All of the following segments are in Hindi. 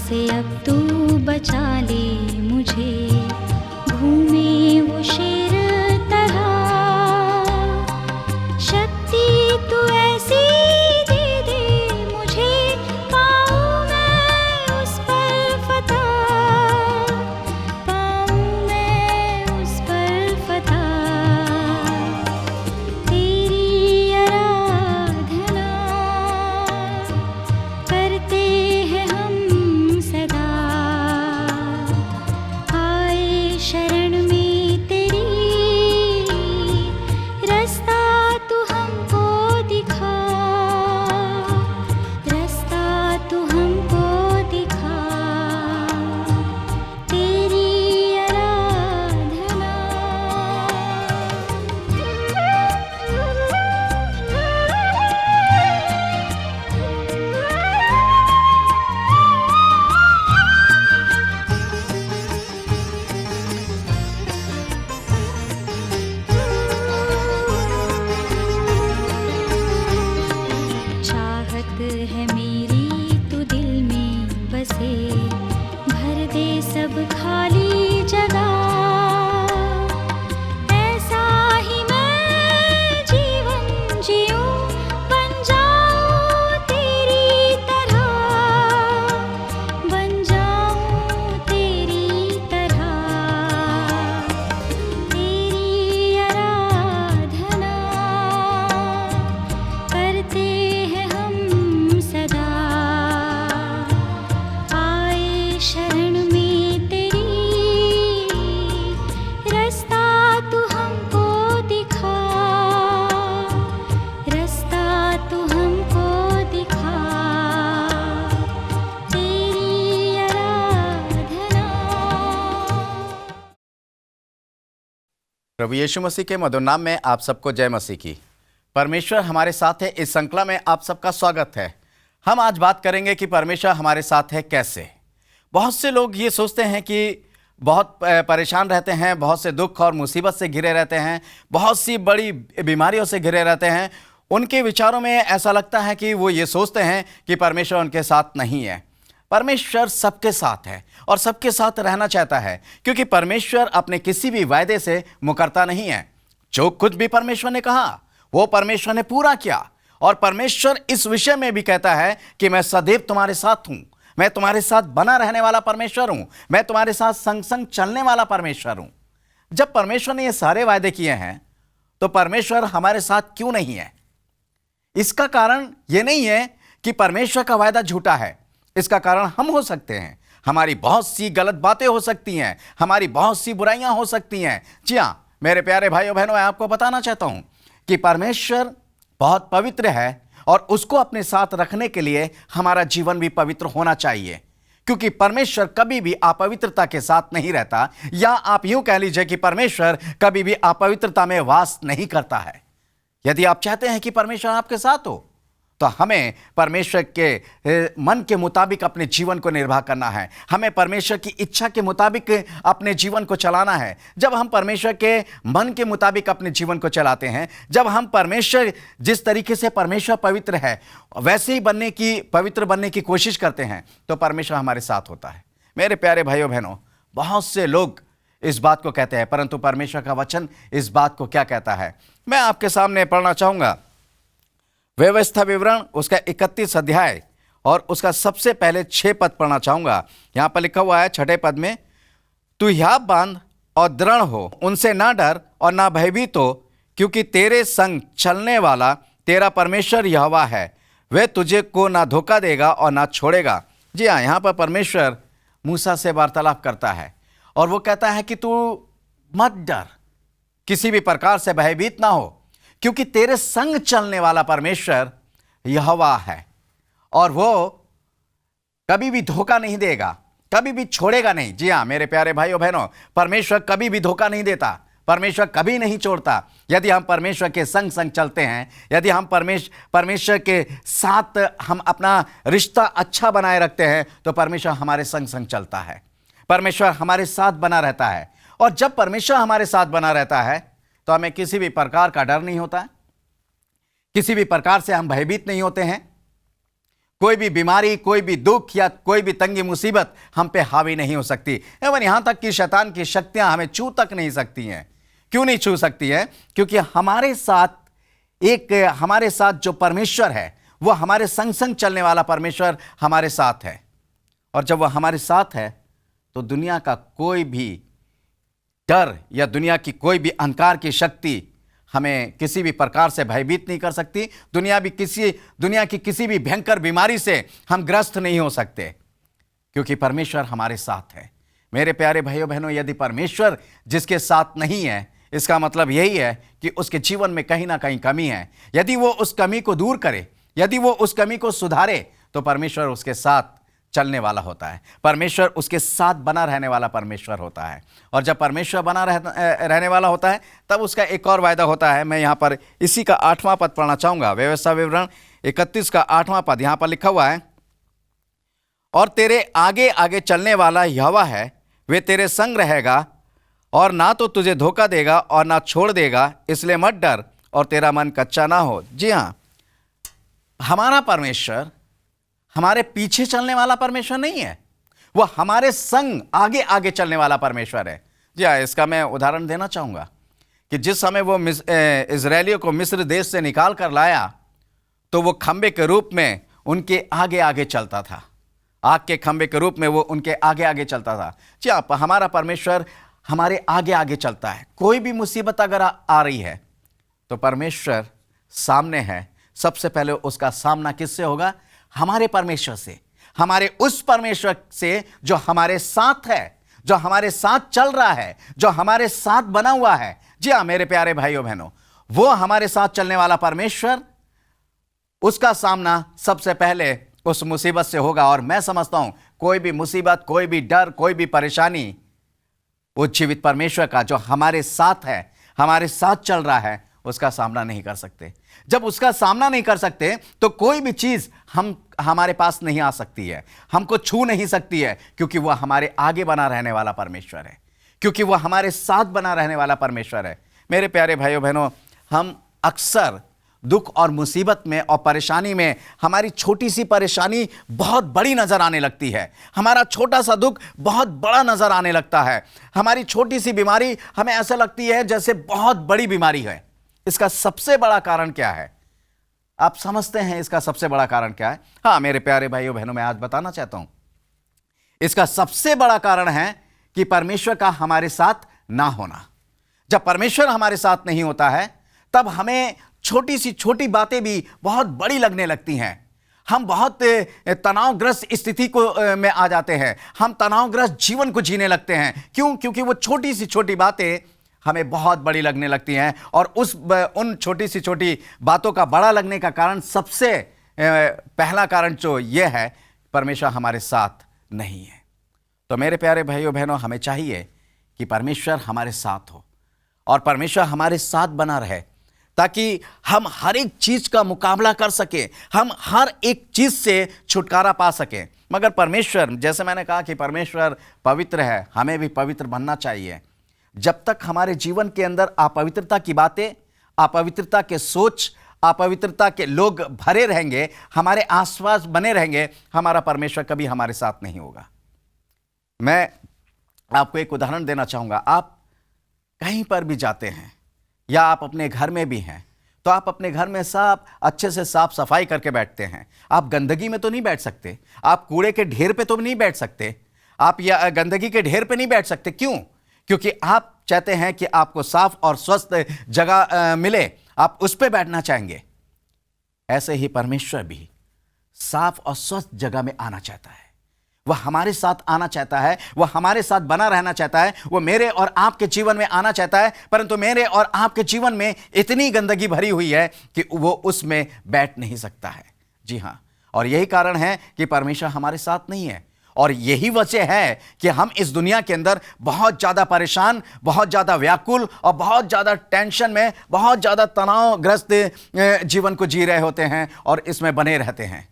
से अब तू बचा ले मुझे, घूमे वो शेर तरह। शक्ति तू ऐसी दे दे मुझे, पाऊं मैं उस पर फतह, पाऊं मैं उस पर फतह। तेरी आराधना करते हैं हम सदा, आए शरण में तेरी, रास्ता तू हमको दिखा, रास्ता तू हमको दिखा। तेरी आराधना। चाहत है मेरी तू दिल में बसे, भर दे सब खाली जगह। ऐसा ही मैं जीवन जीऊं, बन जाऊं तेरी तरह, बन जाऊं तेरी तरह। तेरी आराधना करते हैं हम सदा, आए शरण में तेरी, रास्ता तू हमको दिखा, रास्ता तू हमको दिखा। तेरी आराधना। प्रभु यीशु मसीह के मधुर नाम में आप सबको जय मसीह की। परमेश्वर हमारे साथ है, इस श्रृंखला में आप सबका स्वागत है। हम आज बात करेंगे कि परमेश्वर हमारे साथ है कैसे। बहुत से लोग ये सोचते हैं कि बहुत परेशान रहते हैं, बहुत से दुख और मुसीबत से घिरे रहते हैं, बहुत सी बड़ी बीमारियों से घिरे रहते हैं। उनके विचारों में ऐसा लगता है कि वो ये सोचते हैं कि परमेश्वर उनके साथ नहीं है। परमेश्वर सबके साथ है और सबके साथ रहना चाहता है, क्योंकि परमेश्वर अपने किसी भी वायदे से मुकरता नहीं है। जो कुछ भी परमेश्वर ने कहा वो परमेश्वर ने पूरा किया। और परमेश्वर इस विषय में भी कहता है कि मैं सदैव तुम्हारे साथ हूं, मैं तुम्हारे साथ बना रहने वाला परमेश्वर हूं, मैं तुम्हारे साथ संग संग चलने वाला परमेश्वर हूं। जब परमेश्वर ने ये सारे वायदे किए हैं तो परमेश्वर हमारे साथ क्यों नहीं है? इसका कारण ये नहीं है कि परमेश्वर का वायदा झूठा है। इसका कारण हम हो सकते हैं। हमारी बहुत सी गलत बातें हो सकती हैं, हमारी बहुत सी बुराइयां हो सकती हैं। जी हां मेरे प्यारे भाइयों बहनों, मैं आपको बताना चाहता हूं कि परमेश्वर बहुत पवित्र है और उसको अपने साथ रखने के लिए हमारा जीवन भी पवित्र होना चाहिए, क्योंकि परमेश्वर कभी भी अपवित्रता के साथ नहीं रहता, या आप यूं कह लीजिए कि परमेश्वर कभी भी अपवित्रता में वास नहीं करता है। यदि आप चाहते हैं कि परमेश्वर आपके साथ हो तो हमें परमेश्वर के मन के मुताबिक अपने जीवन को निर्वाह करना है। हमें परमेश्वर की इच्छा के मुताबिक अपने जीवन को चलाना है। जब हम परमेश्वर के मन के मुताबिक अपने जीवन को चलाते हैं, जब हम परमेश्वर जिस तरीके से परमेश्वर पवित्र है वैसे ही पवित्र बनने की कोशिश करते हैं, तो परमेश्वर हमारे साथ होता है। मेरे प्यारे भाइयों बहनों, बहुत से लोग इस बात को कहते हैं, परंतु परमेश्वर का वचन इस बात को क्या कहता है मैं आपके सामने पढ़ना चाहूँगा। व्यवस्था विवरण उसका 31 अध्याय और उसका सबसे पहले 6 पद पढ़ना चाहूंगा। यहां पर लिखा हुआ है 6ठे पद में, तू हियाव बांध और दृढ़ हो, उनसे ना डर और ना भयभीत हो, क्योंकि तेरे संग चलने वाला तेरा परमेश्वर यहोवा है, वह तुझे को ना धोखा देगा और ना छोड़ेगा। जी हाँ, यहाँ पर परमेश्वर मूसा से वार्तालाप करता है और वो कहता है कि तू मत डर, किसी भी प्रकार से भयभीत ना हो, क्योंकि तेरे संग चलने वाला परमेश्वर यहोवा है और वो कभी भी धोखा नहीं देगा, कभी भी छोड़ेगा नहीं। जी हाँ मेरे प्यारे भाइयों बहनों, परमेश्वर कभी भी धोखा नहीं देता, परमेश्वर कभी नहीं छोड़ता। यदि हम परमेश्वर के संग संग चलते हैं, यदि हम परमेश्वर के साथ हम अपना रिश्ता अच्छा बनाए रखते हैं, तो परमेश्वर हमारे संग संग चलता है, परमेश्वर हमारे साथ बना रहता है। और जब परमेश्वर हमारे साथ बना रहता है तो हमें किसी भी प्रकार का डर नहीं होता है, किसी भी प्रकार से हम भयभीत नहीं होते हैं। कोई भी बीमारी, कोई भी दुख या कोई भी तंगी मुसीबत हम पे हावी नहीं हो सकती। एवं यहां तक कि शैतान की शक्तियां हमें छू तक नहीं सकती हैं। क्यों नहीं छू सकती है? क्योंकि हमारे साथ जो परमेश्वर है, वो हमारे संग संग चलने वाला परमेश्वर हमारे साथ है। और जब वह हमारे साथ है तो दुनिया का कोई भी डर या दुनिया की कोई भी अंधकार की शक्ति हमें किसी भी प्रकार से भयभीत नहीं कर सकती। दुनिया की किसी भी भयंकर बीमारी से हम ग्रस्त नहीं हो सकते, क्योंकि परमेश्वर हमारे साथ है। मेरे प्यारे भाइयों बहनों, यदि परमेश्वर जिसके साथ नहीं है, इसका मतलब यही है कि उसके जीवन में कहीं ना कहीं कमी है। यदि वो उस कमी को दूर करे, यदि वो उस कमी को सुधारे, तो परमेश्वर उसके साथ चलने वाला होता है। परमेश्वर उसके साथ बना रहने वाला परमेश्वर होता है। और जब परमेश्वर बना रहने वाला होता है, तब उसका एक और वायदा होता है। मैं यहाँ पर इसी का 8वां पद पढ़ना चाहूँगा। व्यवस्था विवरण 31 का 8वां पद यहाँ पर लिखा हुआ है, और तेरे आगे आगे चलने वाला यहोवा है, वे तेरे संग रहेगा और ना तो तुझे धोखा देगा और ना छोड़ देगा, इसलिए मत डर और तेरा मन कच्चा ना हो। जी हाँ, हमारा परमेश्वर हमारे पीछे चलने वाला परमेश्वर नहीं है, वह हमारे संग आगे आगे चलने वाला परमेश्वर है। जी हाँ, इसका मैं उदाहरण देना चाहूँगा कि जिस समय वो इजरायलियों को मिस्र देश से निकाल कर लाया, तो वो खंबे के रूप में उनके आगे आगे चलता था। आग के खंबे के रूप में वो उनके आगे आगे चलता था। जी हाँ, हमारा परमेश्वर हमारे आगे आगे चलता है। कोई भी मुसीबत अगर आ रही है तो परमेश्वर सामने है। सबसे पहले उसका सामना किससे होगा? हमारे परमेश्वर से, हमारे उस परमेश्वर से जो हमारे साथ है, जो हमारे साथ चल रहा है, जो हमारे साथ बना हुआ है। जी हाँ मेरे प्यारे भाइयों बहनों, वो हमारे साथ चलने वाला परमेश्वर, उसका सामना सबसे पहले उस मुसीबत से होगा। और मैं समझता हूं कोई भी मुसीबत, कोई भी डर, कोई भी परेशानी उस जीवित परमेश्वर का जो हमारे साथ है, हमारे साथ चल रहा है, उसका सामना नहीं कर सकते। जब उसका सामना नहीं कर सकते तो कोई भी चीज हमारे पास नहीं आ सकती है, हमको छू नहीं सकती है, क्योंकि वह हमारे आगे बना रहने वाला परमेश्वर है, क्योंकि वह हमारे साथ बना रहने वाला परमेश्वर है। मेरे प्यारे भाइयों बहनों, हम अक्सर दुख और मुसीबत में और परेशानी में हमारी छोटी सी परेशानी बहुत बड़ी नजर आने लगती है, हमारा छोटा सा दुख बहुत बड़ा नजर आने लगता है, हमारी छोटी सी बीमारी हमें ऐसा लगती है जैसे बहुत बड़ी बीमारी है। इसका सबसे बड़ा कारण क्या है? आप समझते हैं इसका सबसे बड़ा कारण क्या है? हाँ मेरे प्यारे भाइयों बहनों, मैं आज बताना चाहता हूं। इसका सबसे बड़ा कारण है कि परमेश्वर का हमारे साथ ना होना। जब परमेश्वर हमारे साथ नहीं होता है, तब हमें छोटी सी छोटी बातें भी बहुत बड़ी लगने लगती हैं। हम बहुत तनावग्रस्त स्थिति में आ जाते हैं, हम तनावग्रस्त जीवन को जीने लगते हैं। क्यों? क्योंकि वो छोटी सी छोटी बातें हमें बहुत बड़ी लगने लगती हैं। और उन छोटी सी छोटी बातों का बड़ा लगने का कारण, सबसे पहला कारण जो ये है, परमेश्वर हमारे साथ नहीं है। तो मेरे प्यारे भाइयों बहनों, हमें चाहिए कि परमेश्वर हमारे साथ हो और परमेश्वर हमारे साथ बना रहे, ताकि हम हर एक चीज का मुकाबला कर सके, हम हर एक चीज से छुटकारा पा सके। मगर परमेश्वर, जैसे मैंने कहा कि परमेश्वर पवित्र है, हमें भी पवित्र बनना चाहिए। जब तक हमारे जीवन के अंदर अपवित्रता की बातें, अपवित्रता के सोच, अपवित्रता के लोग भरे रहेंगे, हमारे आसपास बने रहेंगे, हमारा परमेश्वर कभी हमारे साथ नहीं होगा। मैं आपको एक उदाहरण देना चाहूंगा। आप कहीं पर भी जाते हैं या आप अपने घर में भी हैं, तो आप अपने घर में सब अच्छे से साफ सफाई करके बैठते हैं। आप गंदगी में तो नहीं बैठ सकते, आप कूड़े के ढेर पे तो नहीं बैठ सकते, आप या गंदगी के ढेर पे नहीं बैठ सकते। क्यों? क्योंकि आप चाहते हैं कि आपको साफ और स्वस्थ जगह मिले, आप उस पे बैठना चाहेंगे। ऐसे ही परमेश्वर भी साफ और स्वस्थ जगह में आना चाहता है। वह हमारे साथ आना चाहता है, वह हमारे साथ बना रहना चाहता है, वह मेरे और आपके जीवन में आना चाहता है। परंतु मेरे और आपके जीवन में इतनी गंदगी भरी हुई है कि वो उसमें बैठ नहीं सकता है। जी हाँ, और यही कारण है कि परमेश्वर हमारे साथ नहीं है। और यही वजह है कि हम इस दुनिया के अंदर बहुत ज़्यादा परेशान, बहुत ज़्यादा व्याकुल और बहुत ज़्यादा टेंशन में, बहुत ज़्यादा तनावग्रस्त जीवन को जी रहे होते हैं और इसमें बने रहते हैं।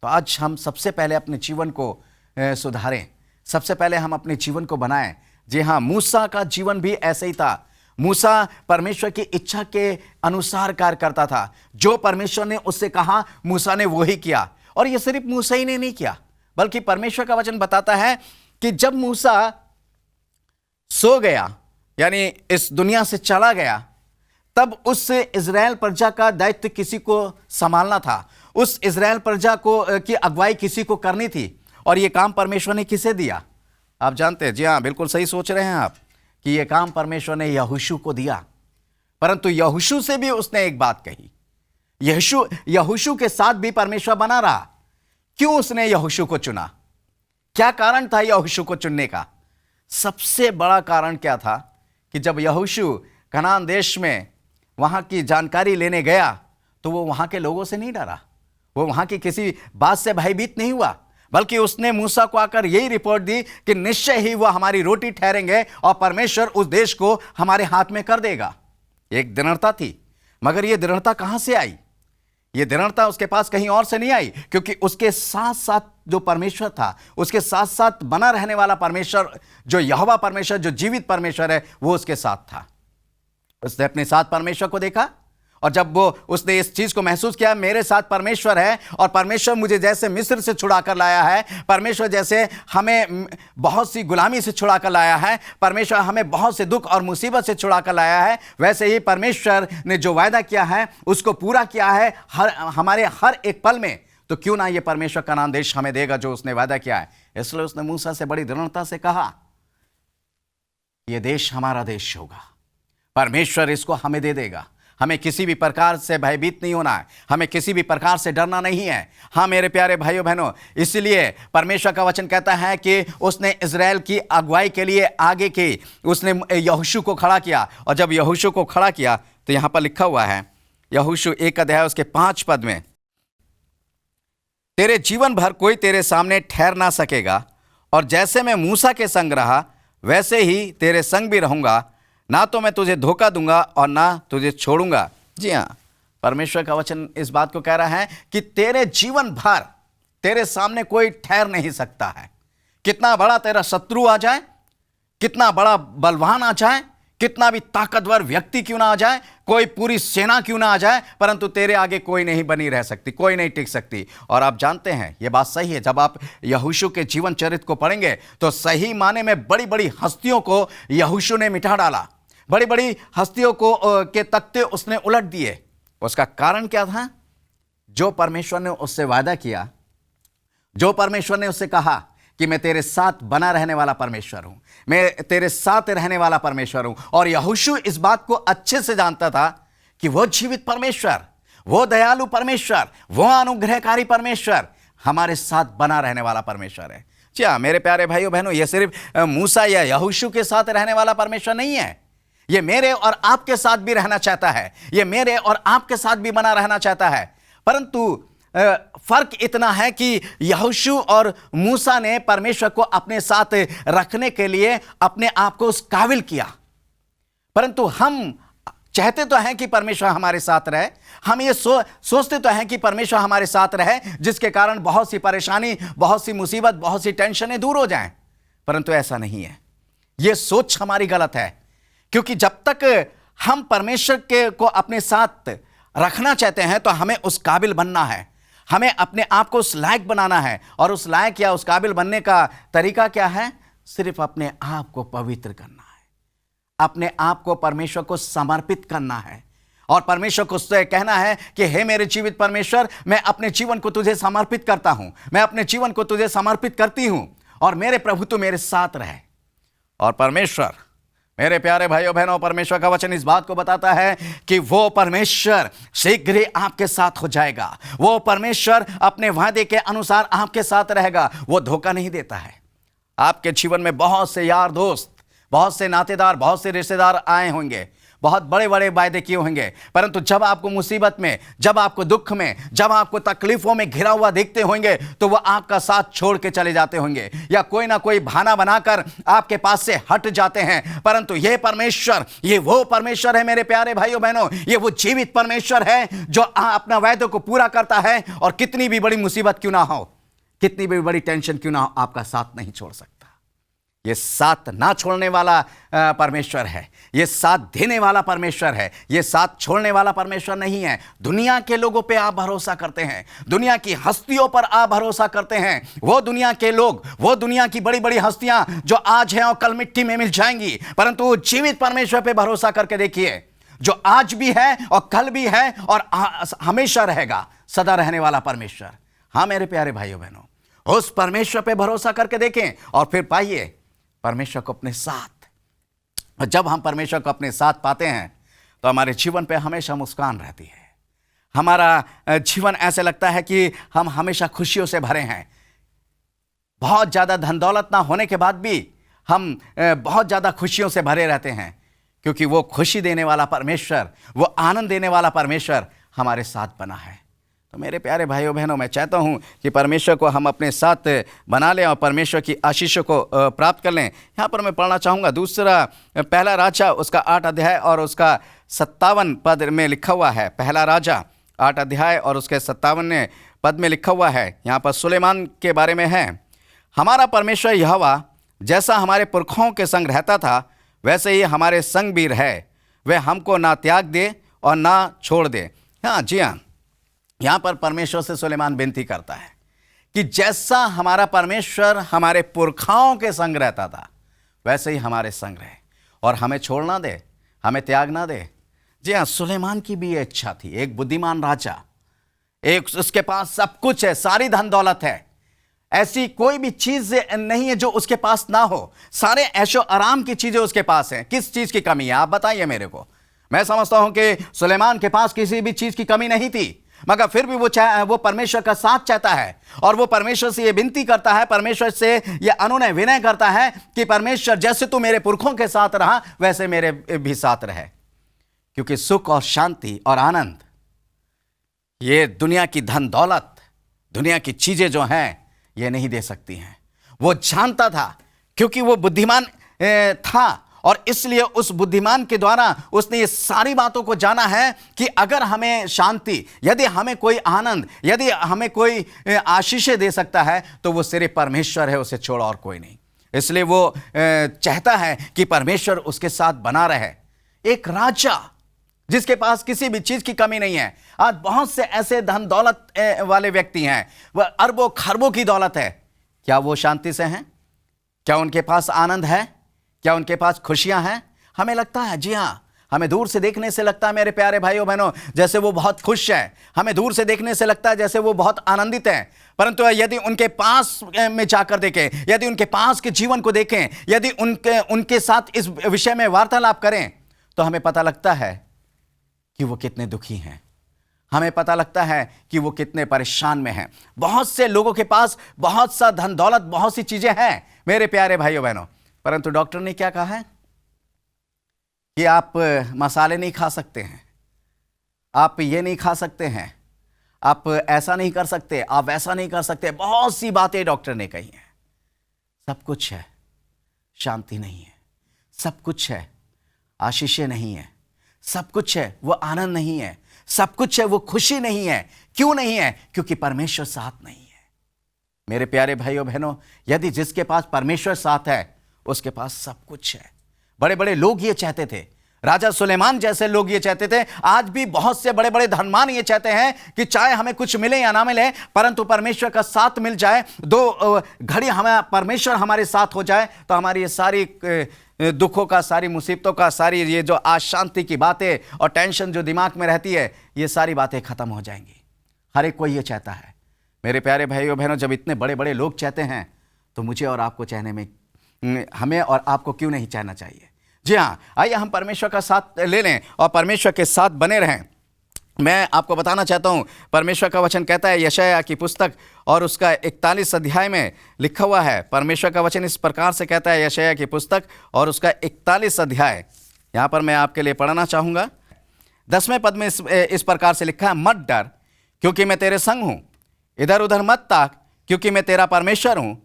तो आज हम सबसे पहले अपने जीवन को सुधारें, सबसे पहले हम अपने जीवन को बनाएं। जी हाँ, मूसा का जीवन भी ऐसे ही था। मूसा परमेश्वर की इच्छा के अनुसार कार्य करता था। जो परमेश्वर ने उससे कहा, मूसा ने वही किया। और ये सिर्फ मूसा ही ने नहीं किया, बल्कि परमेश्वर का वचन बताता है कि जब मूसा सो गया, यानी इस दुनिया से चला गया, तब उस इज़राइल प्रजा का दायित्व किसी को संभालना था, उस इज़राइल प्रजा को की अगुवाई किसी को करनी थी। और ये काम परमेश्वर ने किसे दिया? आप जानते हैं, जी हाँ, बिल्कुल सही सोच रहे हैं आप कि ये काम परमेश्वर ने यहोशू को दिया। परंतु यहोशू से भी उसने एक बात कही। यहोशू के साथ भी परमेश्वर बना रहा। क्यों उसने यहोशू को चुना? क्या कारण था यहोशू को चुनने का? सबसे बड़ा कारण क्या था कि जब यहोशू कनान देश में वहां की जानकारी लेने गया तो वो वहां के लोगों से नहीं डरा, वो वहां की किसी बात से भयभीत नहीं हुआ, बल्कि उसने मूसा को आकर यही रिपोर्ट दी कि निश्चय ही वह हमारी रोटी ठहरेंगे और परमेश्वर उस देश को हमारे हाथ में कर देगा। एक दृढ़ता थी, मगर यह दृढ़ता कहां से आई? यह दृढ़ता उसके पास कहीं और से नहीं आई, क्योंकि उसके साथ साथ जो परमेश्वर था, उसके साथ साथ बना रहने वाला परमेश्वर, जो यहोवा परमेश्वर, जो जीवित परमेश्वर है, वो उसके साथ था। उसने अपने साथ परमेश्वर को देखा, और जब उसने इस चीज को महसूस किया, मेरे साथ परमेश्वर है, और परमेश्वर मुझे जैसे मिस्र से छुड़ा कर लाया है, परमेश्वर जैसे हमें बहुत सी गुलामी से छुड़ा कर लाया है, परमेश्वर हमें बहुत से दुख और मुसीबत से छुड़ा कर लाया है, वैसे ही परमेश्वर ने जो वायदा किया है उसको पूरा किया है हमारे हर एक पल में। तो क्यों ना ये परमेश्वर कनान देश हमें देगा जो उसने वायदा किया है। इसलिए उसने मूसा से बड़ी दृढ़ता से कहा, यह देश हमारा देश होगा, परमेश्वर इसको हमें दे देगा। हमें किसी भी प्रकार से भयभीत नहीं होना है, हमें किसी भी प्रकार से डरना नहीं है। हाँ मेरे प्यारे भाइयों बहनों, इसलिए परमेश्वर का वचन कहता है कि उसने इज़राइल की अगुवाई के लिए आगे की उसने यहोशू को खड़ा किया। और जब यहोशू को खड़ा किया तो यहां पर लिखा हुआ है, यहोशू 1 अध्याय उसके 5 पद में, तेरे जीवन भर कोई तेरे सामने ठहर ना सकेगा, और जैसे मैं मूसा के संग रहा वैसे ही तेरे संग भी रहूंगा, ना तो मैं तुझे धोखा दूंगा और ना तुझे छोड़ूंगा। जी हाँ, परमेश्वर का वचन इस बात को कह रहा है कि तेरे जीवन भर तेरे सामने कोई ठहर नहीं सकता है। कितना बड़ा तेरा शत्रु आ जाए, कितना बड़ा बलवान आ जाए, कितना भी ताकतवर व्यक्ति क्यों ना आ जाए, कोई पूरी सेना क्यों ना आ जाए, परंतु तेरे आगे कोई नहीं बनी रह सकती, कोई नहीं टिक सकती। और आप जानते हैं ये बात सही है। जब आप यहोशू के जीवन चरित्र को पढ़ेंगे तो सही माने में बड़ी बड़ी हस्तियों को यहोशू ने मिटा डाला, बड़ी बड़ी हस्तियों को के तख्ते उसने उलट दिए। उसका कारण क्या था? जो परमेश्वर ने उससे वादा किया, जो परमेश्वर ने उससे कहा कि मैं तेरे साथ बना रहने वाला परमेश्वर हूं, मैं तेरे साथ रहने वाला परमेश्वर हूं। और यहोशू इस बात को अच्छे से जानता था कि वो जीवित परमेश्वर, वो दयालु परमेश्वर, वो अनुग्रहकारी परमेश्वर हमारे साथ बना रहने वाला परमेश्वर है। जी हाँ मेरे प्यारे भाइयों बहनों, यह सिर्फ मूसा या यहोशू के साथ रहने वाला परमेश्वर नहीं है, ये मेरे और आपके साथ भी रहना चाहता है, ये मेरे और आपके साथ भी बना रहना चाहता है। परंतु फर्क इतना है कि यहोशू और मूसा ने परमेश्वर को अपने साथ रखने के लिए अपने आप को उस काबिल किया। परंतु हम चाहते तो हैं कि परमेश्वर हमारे साथ रहे, हम ये सोचते तो हैं कि परमेश्वर हमारे साथ रहे, जिसके कारण बहुत सी परेशानी, बहुत सी मुसीबत, बहुत सी टेंशनें दूर हो जाएं। परंतु ऐसा नहीं है, ये सोच हमारी गलत है। क्योंकि जब तक हम परमेश्वर के को अपने साथ रखना चाहते हैं तो हमें उस काबिल बनना है, हमें अपने आप को उस लायक बनाना है। और उस लायक या उस काबिल बनने का तरीका क्या है? सिर्फ अपने आप को पवित्र करना है, अपने आप को परमेश्वर को समर्पित करना है, और परमेश्वर को उससे कहना है कि हे मेरे जीवित परमेश्वर, मैं अपने जीवन को तुझे समर्पित करता हूं, मैं अपने जीवन को तुझे समर्पित करती हूं, और मेरे प्रभु तू मेरे साथ रहे। और परमेश्वर, मेरे प्यारे भाइयों बहनों, परमेश्वर का वचन इस बात को बताता है कि वो परमेश्वर शीघ्र ही आपके साथ हो जाएगा, वो परमेश्वर अपने वादे के अनुसार आपके साथ रहेगा, वो धोखा नहीं देता है। आपके जीवन में बहुत से यार दोस्त, बहुत से नातेदार, बहुत से रिश्तेदार आए होंगे, बहुत बड़े बड़े वायदे किए होंगे, परंतु जब आपको मुसीबत में, जब आपको दुख में, जब आपको तकलीफों में घिरा हुआ देखते होंगे तो वह आपका साथ छोड़ के चले जाते होंगे, या कोई ना कोई बहाना बनाकर आपके पास से हट जाते हैं। परंतु यह परमेश्वर, ये वो परमेश्वर है मेरे प्यारे भाइयों बहनों, ये वो जीवित परमेश्वर है जो अपना वायदे को पूरा करता है, और कितनी भी बड़ी मुसीबत क्यों ना हो, कितनी भी बड़ी टेंशन क्यों ना हो, आपका साथ नहीं छोड़ सकता। ये साथ ना छोड़ने वाला परमेश्वर है, ये साथ देने वाला परमेश्वर है, ये साथ छोड़ने वाला परमेश्वर नहीं है। दुनिया के लोगों पे आप भरोसा करते हैं, दुनिया की हस्तियों पर आप भरोसा करते हैं। वो दुनिया के लोग, वो दुनिया की बड़ी बड़ी हस्तियां जो आज हैं और कल मिट्टी में मिल जाएंगी, परंतु जीवित परमेश्वर पे भरोसा करके देखिए, जो आज भी है और कल भी है और हमेशा रहेगा, सदा रहने वाला परमेश्वर। हाँ मेरे प्यारे भाइयों बहनों, उस परमेश्वर पे भरोसा करके देखें और फिर पाइए परमेश्वर को अपने साथ। और जब हम परमेश्वर को अपने साथ पाते हैं तो हमारे जीवन पे हमेशा मुस्कान रहती है। हमारा जीवन ऐसे लगता है कि हम हमेशा खुशियों से भरे हैं। बहुत ज़्यादा धन दौलत ना होने के बाद भी हम बहुत ज़्यादा खुशियों से भरे रहते हैं, क्योंकि वो खुशी देने वाला परमेश्वर, वो आनंद देने वाला परमेश्वर हमारे साथ बना है। तो मेरे प्यारे भाइयों बहनों, मैं चाहता हूं कि परमेश्वर को हम अपने साथ बना लें और परमेश्वर की आशीषों को प्राप्त कर लें। यहाँ पर मैं पढ़ना चाहूँगा पहला राजा उसका 8 अध्याय और उसका 57 पद में लिखा हुआ है। पहला राजा 8 अध्याय और उसके 57 पद में लिखा हुआ है। यहाँ पर सुलेमान के बारे में है, हमारा परमेश्वर यहोवा जैसा हमारे पुरखों के संग रहता था वैसे ही हमारे संग भी रहे, वह हमको ना त्याग दे और ना छोड़ दे। हाँ जी हाँ, यहाँ पर परमेश्वर से सुलेमान विनती करता है कि जैसा हमारा परमेश्वर हमारे पुरखाओं के संग रहता था वैसे ही हमारे संग रहे और हमें छोड़ ना दे, हमें त्याग ना दे। जी हाँ, सुलेमान की भी ये इच्छा थी। एक बुद्धिमान राजा, एक उसके पास सब कुछ है, सारी धन दौलत है, ऐसी कोई भी चीज नहीं है जो उसके पास ना हो। सारे ऐशो आराम की चीजें उसके पास हैं। किस चीज की कमी है आप बताइए मेरे को। मैं समझता हूं कि सुलेमान के पास किसी भी चीज की कमी नहीं थी, मगर फिर भी वो परमेश्वर का साथ चाहता है और वो परमेश्वर से ये विनती करता है, परमेश्वर से ये अनुनय विनय करता है कि परमेश्वर जैसे तू मेरे पुरखों के साथ रहा वैसे मेरे भी साथ रहे। क्योंकि सुख और शांति और आनंद ये दुनिया की धन दौलत, दुनिया की चीजें जो हैं ये नहीं दे सकती हैं। वो जानता था, क्योंकि वो बुद्धिमान था और इसलिए उस बुद्धिमान के द्वारा उसने ये सारी बातों को जाना है कि अगर हमें शांति, यदि हमें कोई आनंद, यदि हमें कोई आशीषें दे सकता है तो वो सिर्फ परमेश्वर है, उसे छोड़ और कोई नहीं। इसलिए वो चाहता है कि परमेश्वर उसके साथ बना रहे। एक राजा जिसके पास किसी भी चीज की कमी नहीं है। आज बहुत से ऐसे धन दौलत वाले व्यक्ति हैं, वह अरबों खरबों की दौलत है, क्या वो शांति से हैं? क्या उनके पास आनंद है? क्या उनके पास खुशियां हैं? हमें लगता है, जी हाँ, हमें दूर से देखने से लगता है मेरे प्यारे भाइयों बहनों जैसे वो बहुत खुश है, हमें दूर से देखने से लगता है जैसे वो बहुत आनंदित हैं। परंतु यदि उनके पास में जाकर देखें, यदि उनके पास के जीवन को देखें, यदि उनके साथ इस विषय में वार्तालाप करें तो हमें पता लगता है कि वो कितने दुखी हैं। हमें पता लगता है कि वो कितने परेशान में हैं। बहुत से लोगों के पास बहुत सा धन दौलत, बहुत सी चीजें हैं मेरे प्यारे भाइयों बहनों, परंतु डॉक्टर ने क्या कहा है कि आप मसाले नहीं खा सकते हैं, आप ये नहीं खा सकते हैं, आप ऐसा नहीं कर सकते, आप वैसा नहीं कर सकते। बहुत सी बातें डॉक्टर ने कही हैं। सब कुछ है, शांति नहीं है। सब कुछ है, आशीषें नहीं है। सब कुछ है, वो आनंद नहीं है। सब कुछ है, वो खुशी नहीं है। क्यों नहीं है? क्योंकि परमेश्वर साथ नहीं है। मेरे प्यारे भाइयों बहनों, यदि जिसके पास परमेश्वर साथ है उसके पास सब कुछ है। बड़े बड़े लोग ये चाहते थे, राजा सुलेमान जैसे लोग ये चाहते थे। आज भी बहुत से बड़े बड़े धनवान ये चाहते हैं कि चाहे हमें कुछ मिले या ना मिले, परंतु परमेश्वर का साथ मिल जाए, दो घड़ी हमें परमेश्वर हमारे साथ हो जाए तो हमारी ये सारी दुखों का, सारी मुसीबतों का, सारी ये जो अशांति की बातें और टेंशन जो दिमाग में रहती है, ये सारी बातें खत्म हो जाएंगी। हर एक कोई ये चाहता है। मेरे प्यारे भाइयों बहनों, जब इतने बड़े बड़े लोग चाहते हैं तो मुझे और आपको चाहने में, हमें और आपको क्यों नहीं चाहना चाहिए? जी हाँ, आइए हम परमेश्वर का साथ ले लें और परमेश्वर के साथ बने रहें। मैं आपको बताना चाहता हूँ, परमेश्वर का वचन कहता है यशायाह की पुस्तक और उसका 41 अध्याय में लिखा हुआ है। परमेश्वर का वचन इस प्रकार से कहता है, यशायाह की पुस्तक और उसका 41 अध्याय, यहाँ पर मैं आपके लिए पढ़ना चाहूँगा। 10वें पद में इस प्रकार से लिखा है, मत डर क्योंकि मैं तेरे संग हूँ, इधर उधर मत ताक क्योंकि मैं तेरा परमेश्वर हूँ।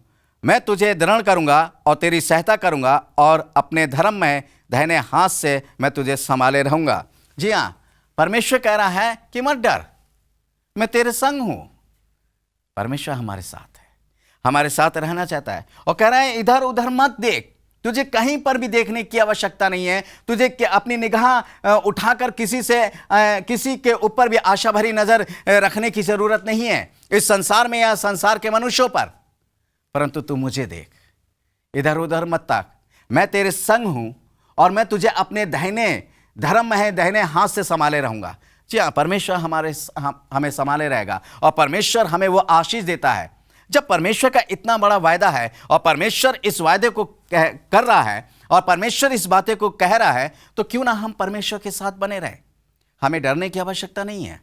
मैं तुझे दृढ़ करूँगा और तेरी सहायता करूँगा और अपने धर्म में दाहिने हाथ से मैं तुझे संभाले रहूँगा। जी हाँ, परमेश्वर कह रहा है कि मत डर, मैं तेरे संग हूँ। परमेश्वर हमारे साथ है। हमारे साथ रहना चाहता है और कह रहा है इधर उधर मत देख, तुझे कहीं पर भी देखने की आवश्यकता नहीं है। तुझे अपनी निगाह उठाकर किसी के ऊपर भी आशा भरी नजर रखने की जरूरत नहीं है इस संसार में या संसार के मनुष्यों पर, परंतु तू मुझे देख, इधर उधर मत ताक। मैं तेरे संग हूं और मैं तुझे अपने दाहिने हाथ से संभाले रहूंगा। जी हाँ, परमेश्वर हमें संभाले रहेगा और परमेश्वर हमें वो आशीष देता है। जब परमेश्वर का इतना बड़ा वायदा है और परमेश्वर इस वायदे को कर रहा है और परमेश्वर इस बातें को कह रहा है, तो क्यों ना हम परमेश्वर के साथ बने रहे। हमें डरने की आवश्यकता नहीं है,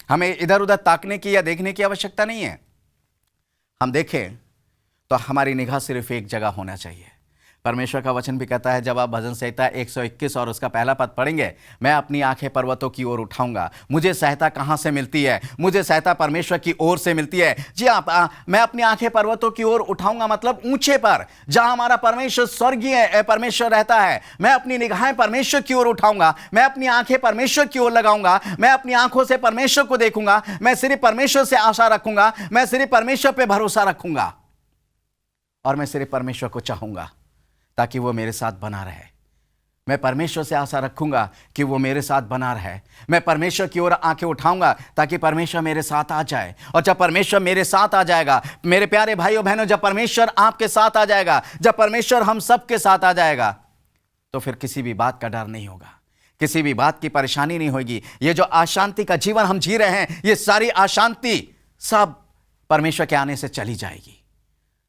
हमें इधर उधर ताकने की या देखने की आवश्यकता नहीं है। हम देखें तो हमारी निगाह सिर्फ एक जगह होना चाहिए। परमेश्वर का वचन भी कहता है, जब आप भजन संहिता 121 और उसका पहला पद पढ़ेंगे, मैं अपनी आंखें पर्वतों की ओर उठाऊंगा। मुझे सहायता कहां से मिलती है? मुझे सहायता परमेश्वर की ओर से मिलती है। जी हाँ, मैं अपनी आंखें पर्वतों की ओर उठाऊंगा, मतलब ऊंचे पर, जहां हमारा परमेश्वर स्वर्गीय परमेश्वर रहता है। मैं अपनी निगाहें परमेश्वर की ओर उठाऊंगा, मैं अपनी आंखें परमेश्वर की ओर लगाऊंगा, मैं अपनी आंखों से परमेश्वर को देखूंगा, मैं सिर्फ परमेश्वर से आशा रखूंगा, मैं सिर्फ परमेश्वर पर भरोसा रखूंगा और मैं सिर्फ परमेश्वर को चाहूंगा ताकि वो मेरे साथ बना रहे। मैं परमेश्वर से आशा रखूंगा कि वो मेरे साथ बना रहे। मैं परमेश्वर की ओर आंखें उठाऊंगा ताकि परमेश्वर मेरे साथ आ जाए। और जब परमेश्वर मेरे साथ आ जाएगा, मेरे प्यारे भाइयों बहनों, जब परमेश्वर आपके साथ आ जाएगा, जब परमेश्वर हम सबके साथ आ जाएगा, तो फिर किसी भी बात का डर नहीं होगा, किसी भी बात की परेशानी नहीं होगी। ये जो अशांति का जीवन हम जी रहे हैं, ये सारी अशांति सब परमेश्वर के आने से चली जाएगी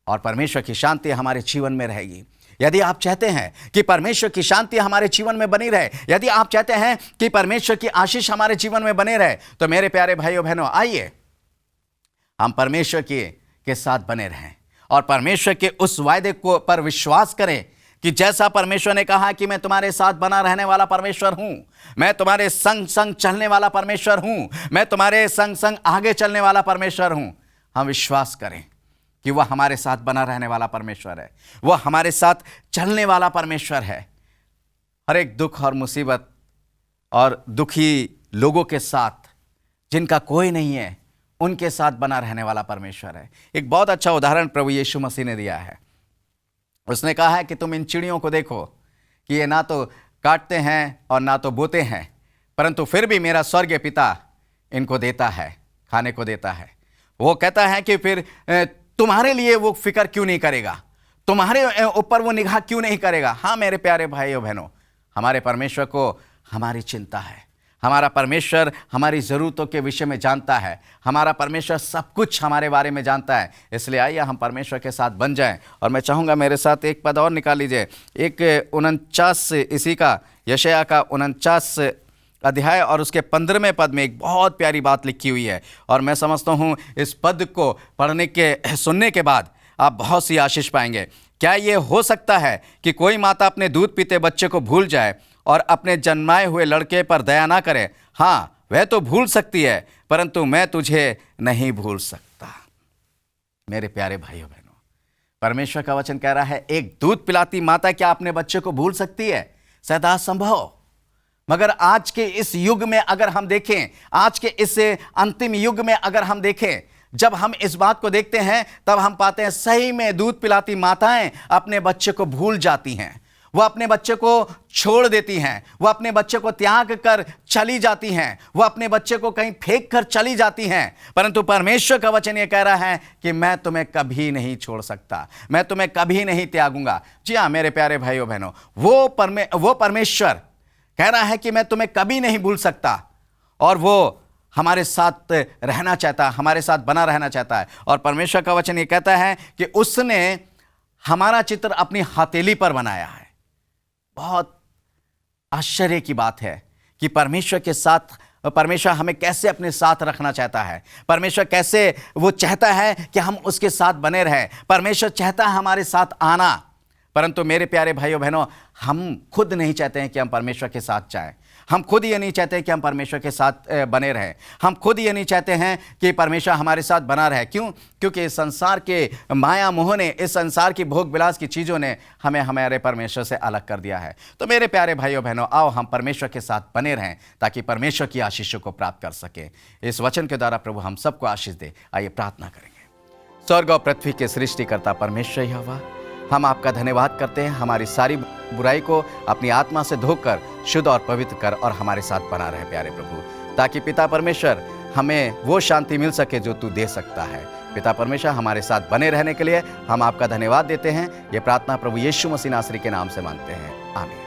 और परमेश्वर की शांति हमारे जीवन में रहेगी। यदि आप चाहते हैं कि परमेश्वर की शांति हमारे जीवन में बनी रहे, यदि आप चाहते हैं कि परमेश्वर की आशीष हमारे जीवन में बने रहे, तो मेरे प्यारे भाइयों बहनों, आइए हम परमेश्वर के साथ बने रहें और परमेश्वर के उस वायदे को पर विश्वास करें कि जैसा परमेश्वर ने कहा कि मैं तुम्हारे साथ बना रहने वाला परमेश्वर हूं, मैं तुम्हारे संग संग चलने वाला परमेश्वर हूं, मैं तुम्हारे संग संग आगे चलने वाला परमेश्वर हूं। हम विश्वास करें कि वह हमारे साथ बना रहने वाला परमेश्वर है, वह हमारे साथ चलने वाला परमेश्वर है। हर एक दुख और मुसीबत और दुखी लोगों के साथ, जिनका कोई नहीं है, उनके साथ बना रहने वाला परमेश्वर है। एक बहुत अच्छा उदाहरण प्रभु यीशु मसीह ने दिया है। उसने कहा है कि तुम इन चिड़ियों को देखो कि ये ना तो काटते हैं और ना तो बोते हैं, परंतु फिर भी मेरा स्वर्गीय पिता इनको देता है, खाने को देता है। वो कहता है कि फिर तुम्हारे लिए वो फिक्र क्यों नहीं करेगा, तुम्हारे ऊपर वो निगाह क्यों नहीं करेगा। हाँ मेरे प्यारे भाइयों बहनों, हमारे परमेश्वर को हमारी चिंता है। हमारा परमेश्वर हमारी ज़रूरतों के विषय में जानता है। हमारा परमेश्वर सब कुछ हमारे बारे में जानता है। इसलिए आइए हम परमेश्वर के साथ बन जाएं। और मैं चाहूँगा मेरे साथ एक पद और निकाल लीजिए, एक 49 इसी का, यशायाह का 49 अध्याय और उसके 15वें पद में एक बहुत प्यारी बात लिखी हुई है। और मैं समझता हूँ इस पद को सुनने के बाद आप बहुत सी आशीष पाएंगे। क्या ये हो सकता है कि कोई माता अपने दूध पीते बच्चे को भूल जाए और अपने जन्माए हुए लड़के पर दया ना करे? हाँ, वह तो भूल सकती है, परंतु मैं तुझे नहीं भूल सकता। मेरे प्यारे भाइयों बहनों, परमेश्वर का वचन कह रहा है, एक दूध पिलाती माता क्या अपने बच्चे को भूल सकती है? शायद असंभव। मगर आज के इस युग में अगर हम देखें, आज के इस अंतिम युग में अगर हम देखें, जब हम इस बात को देखते हैं तब हम पाते हैं सही में दूध पिलाती माताएं अपने बच्चे को भूल जाती हैं। वो अपने बच्चे को छोड़ देती हैं, वो अपने बच्चे को त्याग कर चली जाती हैं, वो अपने बच्चे को कहीं फेंक कर चली जाती हैं। परंतु परमेश्वर का वचन ये कह रहा है कि मैं तुम्हें कभी नहीं छोड़ सकता, मैं तुम्हें कभी नहीं त्यागूंगा। जी हाँ मेरे प्यारे भाइयों बहनों, वो परमेश्वर कह रहा है कि मैं तुम्हें कभी नहीं भूल सकता और वो हमारे साथ रहना चाहता है, हमारे साथ बना रहना चाहता है। और परमेश्वर का वचन ये कहता है कि उसने हमारा चित्र अपनी हथेली पर बनाया है। बहुत आश्चर्य की बात है कि परमेश्वर हमें कैसे अपने साथ रखना चाहता है। परमेश्वर कैसे वो चाहता है कि हम उसके साथ बने रहें। परमेश्वर चाहता है हमारे साथ आना, परंतु मेरे प्यारे भाइयों बहनों, हम खुद नहीं चाहते हैं कि हम परमेश्वर के साथ जाएं। हम खुद ये नहीं चाहते कि हम परमेश्वर के साथ बने रहें। हम खुद ये नहीं चाहते हैं कि परमेश्वर हमारे साथ बना रहे। क्यों? क्योंकि इस संसार के माया मोह ने, इस संसार की भोग विलास की चीज़ों ने हमें हमारे परमेश्वर से अलग कर दिया है। तो मेरे प्यारे भाइयों बहनों, आओ हम परमेश्वर के साथ बने रहें ताकि परमेश्वर की आशीषों को प्राप्त कर सकें। इस वचन के द्वारा प्रभु हम सबको आशीष दे। आइए प्रार्थना करेंगे। स्वर्ग और पृथ्वी के सृष्टिकर्ता परमेश्वर यहोवा, हम आपका धन्यवाद करते हैं। हमारी सारी बुराई को अपनी आत्मा से धोकर शुद्ध और पवित्र कर और हमारे साथ बना रहे प्यारे प्रभु, ताकि पिता परमेश्वर हमें वो शांति मिल सके जो तू दे सकता है। पिता परमेश्वर हमारे साथ बने रहने के लिए हम आपका धन्यवाद देते हैं। ये प्रार्थना प्रभु यीशु मसीह नासरी के नाम से मांगते हैं, आमीन।